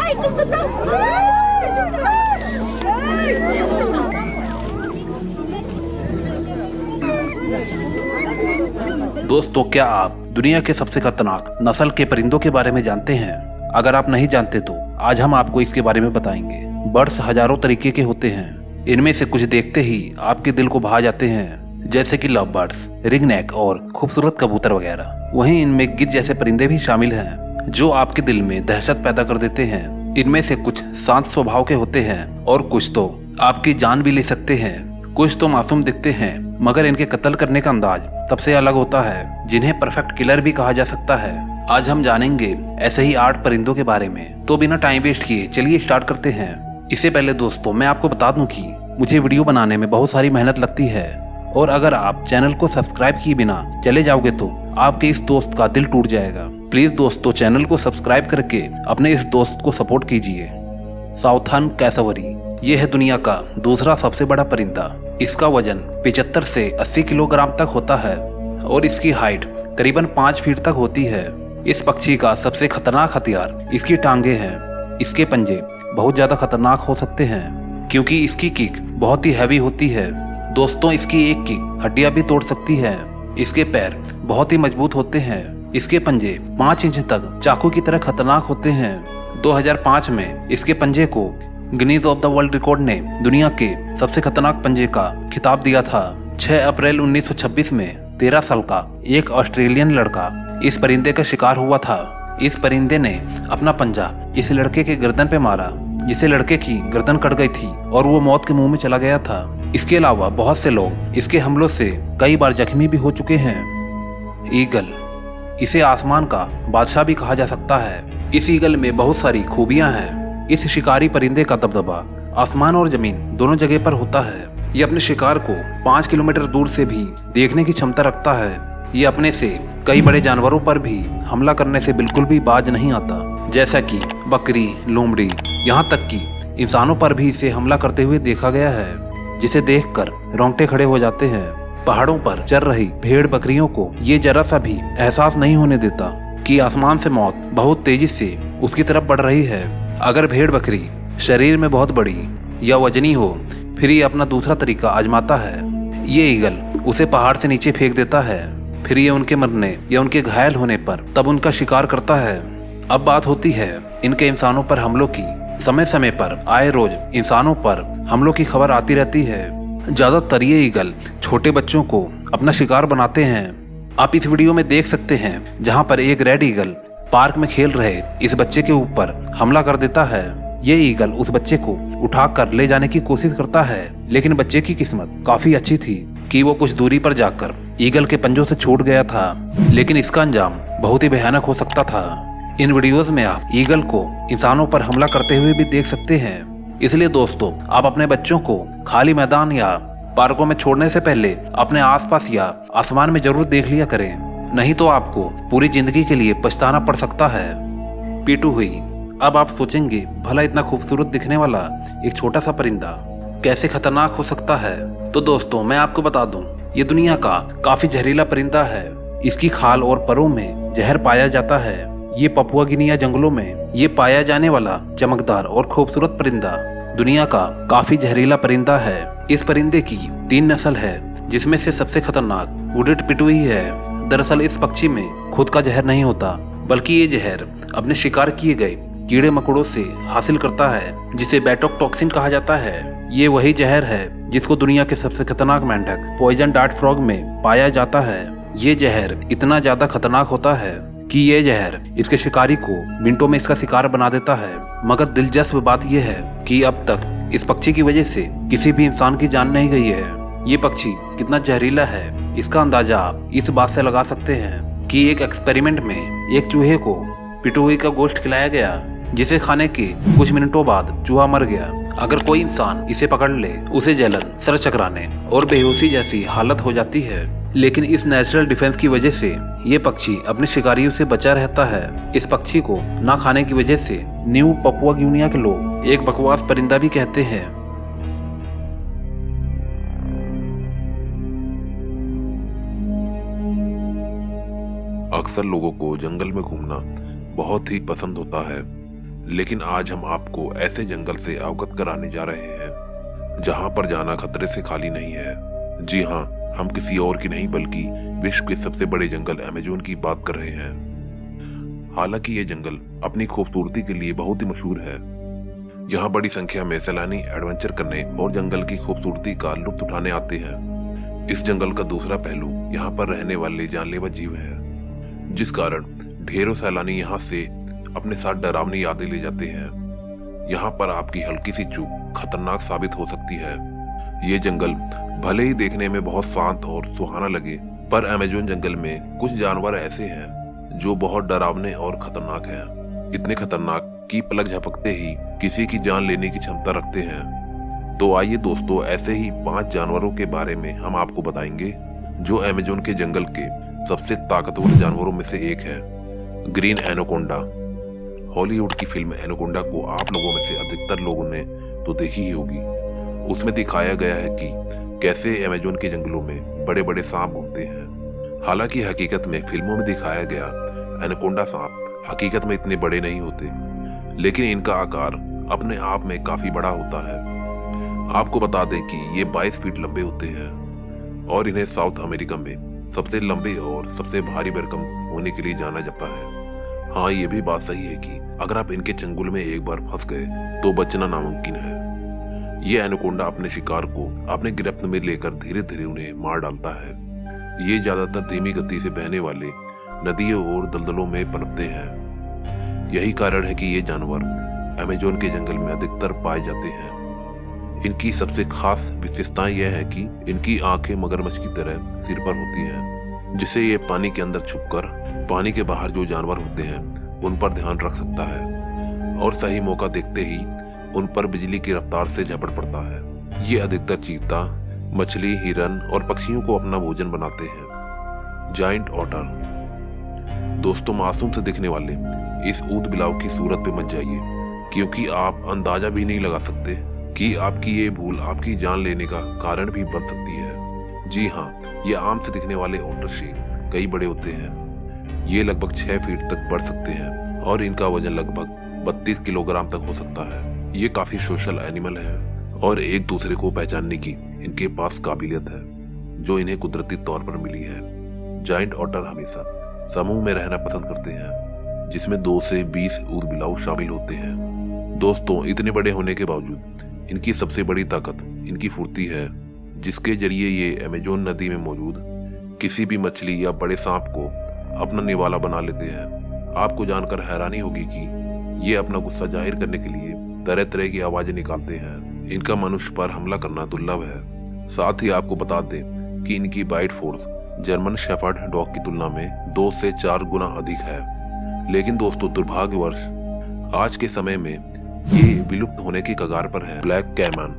दोस्तों, क्या आप दुनिया के सबसे खतरनाक नस्ल के परिंदों के बारे में जानते हैं? अगर आप नहीं जानते तो आज हम आपको इसके बारे में बताएंगे। बर्ड्स हजारों तरीके के होते हैं। इनमें से कुछ देखते ही आपके दिल को भा जाते हैं, जैसे कि लव बर्ड्स, रिंगनेक और खूबसूरत कबूतर वगैरह। वहीं इनमें गिद्ध जैसे परिंदे भी शामिल हैं, जो आपके दिल में दहशत पैदा कर देते हैं। इनमें से कुछ शांत स्वभाव के होते हैं और कुछ तो आपकी जान भी ले सकते हैं। कुछ तो मासूम दिखते हैं, मगर इनके कत्ल करने का अंदाज तब से अलग होता है, जिन्हें परफेक्ट किलर भी कहा जा सकता है। आज हम जानेंगे ऐसे ही 8 परिंदों के बारे में। तो बिना टाइम वेस्ट किए चलिए स्टार्ट करते हैं। इससे पहले दोस्तों, मैं आपको बता दूं कि मुझे वीडियो बनाने में बहुत सारी मेहनत लगती है, और अगर आप चैनल को सब्सक्राइब किए बिना चले जाओगे तो आपके इस दोस्त का दिल टूट जाएगा। प्लीज दोस्तों, चैनल को सब्सक्राइब करके अपने इस दोस्त को सपोर्ट कीजिए। साउथर्न कैसवरी, ये है दुनिया का दूसरा सबसे बड़ा परिंदा। इसका वजन 75 से 80 किलोग्राम तक होता है और इसकी हाइट करीबन 5 फीट तक होती है। इस पक्षी का सबसे खतरनाक हथियार इसकी टांगे हैं। इसके पंजे बहुत ज्यादा खतरनाक हो सकते हैं, क्योंकि इसकी किक बहुत ही हैवी होती है। दोस्तों, इसकी एक किक हड्डियां भी तोड़ सकती है। इसके पैर बहुत ही मजबूत होते हैं। इसके पंजे 5 इंच तक चाकू की तरह खतरनाक होते हैं। 2005 में इसके पंजे को Guinness of the world record ने दुनिया के सबसे खतरनाक पंजे का खिताब दिया था। 6 अप्रैल 1926 में 13 साल का एक ऑस्ट्रेलियन लड़का इस परिंदे का शिकार हुआ था। इस परिंदे ने अपना पंजा इस लड़के के गर्दन पे मारा, जिससे लड़के की गर्दन कट गई थी और वो मौत के मुंह में चला गया था। इसके अलावा बहुत से लोग इसके हमलों से कई बार जख्मी भी हो चुके हैं। ईगल, इसे आसमान का बादशाह भी कहा जा सकता है। इस ईगल में बहुत सारी खूबियां हैं। इस शिकारी परिंदे का दबदबा आसमान और जमीन दोनों जगह पर होता है। ये अपने शिकार को 5 किलोमीटर दूर से भी देखने की क्षमता रखता है। ये अपने से कई बड़े जानवरों पर भी हमला करने से बिल्कुल भी बाज नहीं आता, जैसा कि बकरी, लोमड़ी, यहाँ तक कि इंसानों पर भी इसे हमला करते हुए देखा गया है, जिसे देखकर रोंगटे खड़े हो जाते हैं। पहाड़ों पर चर रही भेड़ बकरियों को ये जरा सा भी एहसास नहीं होने देता कि आसमान से मौत बहुत तेजी से उसकी तरफ बढ़ रही है। अगर भेड़ बकरी शरीर में बहुत बड़ी या वजनी हो, फिर ये अपना दूसरा तरीका आजमाता है। ये ईगल उसे पहाड़ से नीचे फेंक देता है, फिर ये उनके मरने या उनके घायल होने पर तब उनका शिकार करता है। अब बात होती है इनके इंसानों पर हमलों की। समय समय पर आए रोज इंसानों पर हमलों की खबर आती रहती है। ज्यादातर ये ईगल छोटे बच्चों को अपना शिकार बनाते हैं। आप इस वीडियो में देख सकते हैं, जहाँ पर एक रेड ईगल पार्क में खेल रहे इस बच्चे के ऊपर हमला कर देता है। ये ईगल उस बच्चे को उठाकर ले जाने की कोशिश करता है, लेकिन बच्चे की किस्मत काफी अच्छी थी कि वो कुछ दूरी पर जाकर ईगल के पंजों से छूट गया था, लेकिन इसका अंजाम बहुत ही भयानक हो सकता था। इन वीडियोस में आप ईगल को इंसानों पर हमला करते हुए भी देख सकते हैं। इसलिए दोस्तों, आप अपने बच्चों को खाली मैदान या पार्कों में छोड़ने से पहले अपने आसपास या आसमान में जरूर देख लिया करें, नहीं तो आपको पूरी जिंदगी के लिए पछताना पड़ सकता है। पीटू हुई। अब आप सोचेंगे, भला इतना खूबसूरत दिखने वाला एक छोटा सा परिंदा कैसे खतरनाक हो सकता है? तो दोस्तों, मैं आपको बता दूं, ये दुनिया का काफी जहरीला परिंदा है। इसकी खाल और परों में जहर पाया जाता है। ये पपुआ गिनिया जंगलों में ये पाया जाने वाला चमकदार और खूबसूरत परिंदा दुनिया का काफी जहरीला परिंदा है। इस परिंदे की 3 नस्ल है, जिसमें से सबसे खतरनाक वुडेड पिटुई है। दरअसल इस पक्षी में खुद का जहर नहीं होता, बल्कि ये जहर अपने शिकार किए गए कीड़े मकोड़ों से हासिल करता है, जिसे बैटोक्टॉक्सिन कहा जाता है। ये वही जहर है जिसको दुनिया के सबसे खतरनाक मेंढक पॉइजन डार्ट फ्रॉग में पाया जाता है। ये जहर इतना ज्यादा खतरनाक होता है कि ये जहर इसके शिकारी को मिनटों में इसका शिकार बना देता है। मगर दिलचस्प बात यह है कि अब तक इस पक्षी की वजह से किसी भी इंसान की जान नहीं गई है। ये पक्षी कितना जहरीला है, इसका अंदाजा आप इस बात से लगा सकते हैं कि एक एक्सपेरिमेंट में एक चूहे को पिटुई का गोश्त खिलाया गया, जिसे खाने के कुछ मिनटों बाद चूहा मर गया। अगर कोई इंसान इसे पकड़ ले, उसे जलन, सर चकराने और बेहोशी जैसी हालत हो जाती है। लेकिन इस नेचुरल डिफेंस की वजह से ये पक्षी अपने शिकारियों से बचा रहता है। इस पक्षी को ना खाने की वजह से न्यू पपुआ गिनिया के लोग एक बकवास परिंदा भी कहते हैं। अक्सर लोगों को जंगल में घूमना बहुत ही पसंद होता है, लेकिन आज हम आपको ऐसे जंगल से अवगत कराने जा रहे हैं जहां पर जाना खतरे से खाली नहीं है। जी हाँ, हम किसी और की नहीं बल्कि विश्व के सबसे बड़े जंगल अमेज़न की बात कर रहे हैं। हालांकि ये जंगल अपनी खूबसूरती के लिए बहुत ही मशहूर है। यहाँ बड़ी संख्या में सैलानी एडवेंचर करने और जंगल की खूबसूरती का लुत्फ उठाने आते हैं। इस जंगल का दूसरा पहलू यहाँ पर रहने वाले जानलेवा जीव है, जिस कारण ढेरों सैलानी यहाँ से अपने साथ डरावनी यादें ले जाते हैं। यहाँ पर आपकी हल्की सी चूक खतरनाक साबित हो सकती है। ये जंगल भले ही देखने में बहुत शांत और सुहाना लगे, पर अमेज़न जंगल में कुछ जानवर ऐसे हैं जो बहुत डरावने और खतरनाक हैं। इतने खतरनाक कि पलक झपकते ही किसी की जान लेने की क्षमता रखते हैं। तो आइए दोस्तों, ऐसे ही 5 जानवरों के बारे में हम आपको बताएंगे जो अमेज़न के जंगल के सबसे ताकतवर जानवरों में से एक है, ग्रीन एनाकोंडा। हॉलीवुड की फिल्म एनाकोंडा को आप लोगों में से अधिकतर लोगों ने तो देखी ही होगी। उसमें दिखाया गया है कि कैसे अमेज़न के जंगलों में बड़े बड़े सांप घूमते हैं। हालांकि हकीकत में फिल्मों में दिखाया गया एनाकोंडा सांप हकीकत में इतने बड़े नहीं होते, लेकिन इनका आकार अपने आप में काफी बड़ा होता है। आपको बता दें कि ये 22 फीट लंबे होते हैं और इन्हें साउथ अमेरिका में सबसे लंबे और सबसे भारी भरकम होने के लिए जाना जाता है। हाँ, ये भी बात सही है कि अगर आप इनके चंगुल में एक बार फंस गए तो बचना नामुमकिन है। ये एनाकोंडा अपने शिकार को अपने गिरफ्त में लेकर धीरे धीरे उन्हें मार डालता है। ये ज्यादातर धीमी गति से बहने वाले नदियों और दलदलों में पनपते हैं। यही कारण है कि ये जानवर अमेज़न के जंगल में अधिकतर पाए जाते हैं। इनकी सबसे खास विशेषता यह है कि इनकी आंखें मगरमच्छ की तरह सिर पर होती हैं, जिससे ये पानी के अंदर छुपकर पानी के बाहर जो जानवर होते हैं उन पर ध्यान रख सकता है और सही मौका देखते ही उन पर बिजली की रफ्तार से झपट पड़ता है। ये अधिकतर चीता, मछली, हिरन और पक्षियों को अपना भोजन बनाते हैं। Giant otter. दोस्तों, मासूम से दिखने वाले इस ऊद बिलाव की सूरत पे मत जाइए, क्योंकि आप अंदाजा भी नहीं लगा सकते कि आपकी ये भूल आपकी जान लेने का कारण भी बन सकती है। जी हाँ, ये आम से दिखने वाले ऑटर से कई बड़े होते हैं। ये लगभग 6 फीट तक बढ़ सकते हैं और इनका वजन लगभग 32 किलोग्राम तक हो सकता है। ये काफी सोशल एनिमल है और एक दूसरे को पहचानने की इनके पास काबिलियत है जो इन्हें कुदरती तौर पर मिली है। जायंट ऑटर हमेशा समूह में रहना पसंद करते हैं, जिसमें 2 से 20 ऊदबिलाव शामिल होते हैं। दोस्तों, इतने बड़े होने के बावजूद इनकी सबसे बड़ी ताकत इनकी फुर्ती है, जिसके जरिए ये अमेज़न नदी में मौजूद किसी भी मछली या बड़े सांप को अपना निवाला बना लेते हैं। आपको जानकर हैरानी होगी कि ये अपना गुस्सा जाहिर करने के लिए तरह तरह की आवाजें निकालते हैं। इनका मनुष्य पर हमला करना दुर्लभ है। साथ ही आपको बता दें कि इनकी bite force German shepherd dog की तुलना में 2 से 4 गुना अधिक है। लेकिन दोस्तों, दुर्भाग्यवश आज के समय में ये विलुप्त होने की कगार पर है ब्लैक कैमन।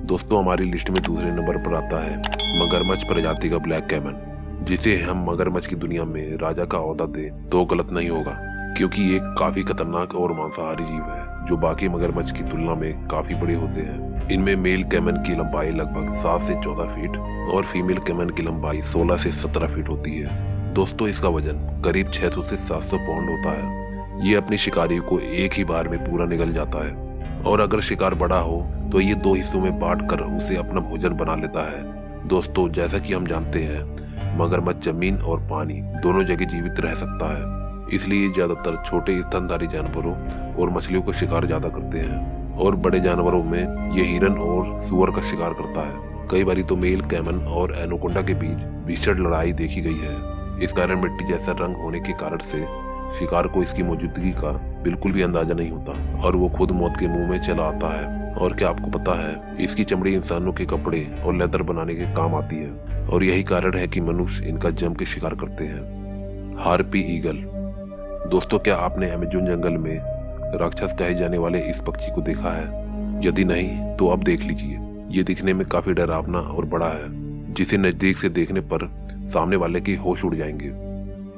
दोस्तों, हमारी लिस्ट में दूसरे नंबर पर आता है मगरमच्छ प्रजाति का ब्लैक कैमन, जिसे हम मगरमच्छ की दुनिया में राजा का ओहदा दे तो गलत नहीं होगा, क्योंकि ये काफी खतरनाक और मांसाहारी जीव है जो बाकी मगरमच्छ की तुलना में काफी बड़े होते हैं। इनमें मेल कैमन की लंबाई लगभग 7 से 14 फीट और फीमेल कैमन की लंबाई 16 से 17 फीट होती है। दोस्तों, इसका वजन करीब 600 से 700 पाउंड होता है। ये अपनी शिकारी को एक ही बार में पूरा निगल जाता है और अगर शिकार बड़ा हो तो ये 2 हिस्सों में बांटकर उसे अपना भोजन बना लेता है। दोस्तों, जैसा कि हम जानते हैं, मगरमच्छ जमीन और पानी दोनों जगह जीवित रह सकता है, इसलिए ज्यादातर छोटे स्तनधारी जानवरों और मछलियों का शिकार ज्यादा करते हैं और बड़े जानवरों में ये हिरन और सुअर का शिकार करता है। कई बारी तो मेल कैमन और एनाकोंडा के बीच भीषण लड़ाई देखी गई है। इस कारण मिट्टी जैसा रंग होने के कारण से शिकार को इसकी मौजूदगी का बिल्कुल भी अंदाजा नहीं होता और वो खुद मौत के मुंह में चला आता है। और क्या आपको पता है, इसकी चमड़ी इंसानों के कपड़े और लेदर बनाने के काम आती है और यही कारण है कि मनुष्य इनका जम के शिकार करते हैं। Harpy eagle. दोस्तों, क्या आपने अमेज़न जंगल में राक्षस कहे जाने वाले इस पक्षी को देखा है? यदि नहीं तो अब देख लीजिए। ये दिखने में काफी डरावना और बड़ा है, जिसे नजदीक से देखने पर सामने वाले के होश उड़ जाएंगे।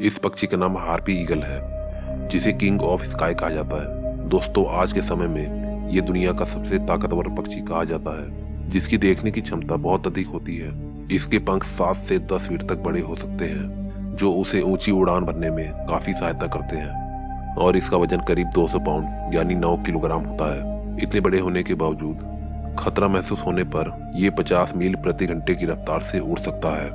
इस पक्षी का नाम हार्पी ईगल है, जिसे किंग ऑफ स्काई कहा जाता है। दोस्तों, आज के समय में ये दुनिया का सबसे ताकतवर पक्षी कहा जाता है, जिसकी देखने की क्षमता बहुत अधिक होती है। इसके पंख 7 से 10 फीट तक बड़े हो सकते हैं, जो उसे ऊंची उड़ान भरने में काफी सहायता करते हैं। और इसका वजन करीब 200 पाउंड यानी 9 किलोग्राम होता है। इतने बड़े होने के बावजूद खतरा महसूस होने पर ये 50 मील प्रति घंटे की रफ्तार से उड़ सकता है।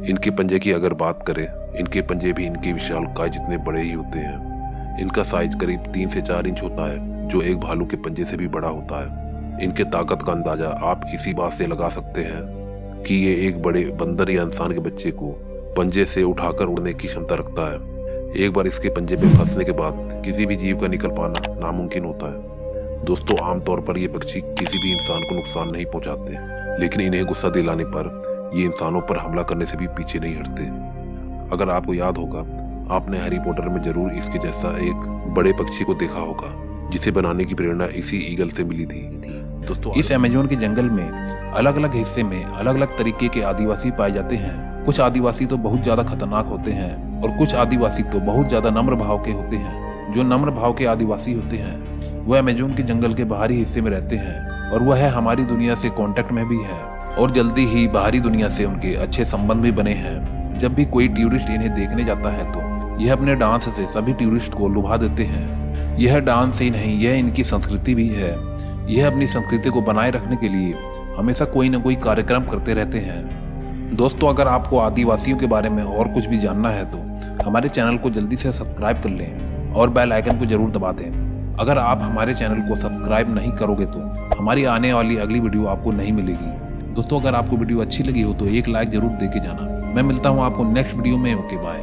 इनके पंजे की अगर बात करें, इनके पंजे भी इनकी विशालकाय जितने बड़े ही होते हैं। इनका साइज करीब 3 से 4 इंच होता है, जो एक भालू के पंजे से भी बड़ा होता है। इनके ताकत का अंदाजा आप इसी बात से लगा सकते हैं कि ये एक बड़े बंदर या इंसान के बच्चे को पंजे से उठाकर उड़ने की क्षमता रखता है। एक बार इसके पंजे में फंसने के बाद किसी भी जीव का निकल पाना नामुमकिन होता है। दोस्तों, आमतौर पर ये पक्षी किसी भी इंसान को नुकसान नहीं पहुंचाते, लेकिन इन्हें गुस्सा दिलाने पर ये इंसानों पर हमला करने से भी पीछे नहीं हटते। अगर आपको याद होगा, आपने हैरी पॉटर में जरूर इसके जैसा एक बड़े पक्षी को देखा होगा, जिसे बनाने की प्रेरणा इसी ईगल से मिली थी। दोस्तों, इस अमेज़न के जंगल में अलग अलग हिस्से में अलग अलग तरीके के आदिवासी पाए जाते हैं। कुछ आदिवासी तो बहुत ज्यादा खतरनाक होते हैं और कुछ आदिवासी तो बहुत ज्यादा नम्र भाव के होते हैं। जो नम्र भाव के आदिवासी होते हैं वह अमेज़न के जंगल के बाहरी हिस्से में रहते हैं और वह हमारी दुनिया से कांटेक्ट में भी है और जल्दी ही बाहरी दुनिया से उनके अच्छे संबंध भी बने हैं। जब भी कोई टूरिस्ट इन्हें देखने जाता है तो यह अपने डांस से सभी टूरिस्ट को लुभा देते हैं। यह डांस ही नहीं, यह इनकी संस्कृति भी है। यह अपनी संस्कृति को बनाए रखने के लिए हमेशा कोई न कोई कार्यक्रम करते रहते हैं। दोस्तों, अगर आपको आदिवासियों के बारे में और कुछ भी जानना है तो हमारे चैनल को जल्दी से सब्सक्राइब कर लें और बेल आइकन को जरूर दबा दें। अगर आप हमारे चैनल को सब्सक्राइब नहीं करोगे तो हमारी आने वाली अगली वीडियो आपको नहीं मिलेगी। दोस्तों, अगर आपको वीडियो अच्छी लगी हो तो एक लाइक जरूर दे के जाना। मैं मिलता हूँ आपको नेक्स्ट वीडियो में। Okay, bye.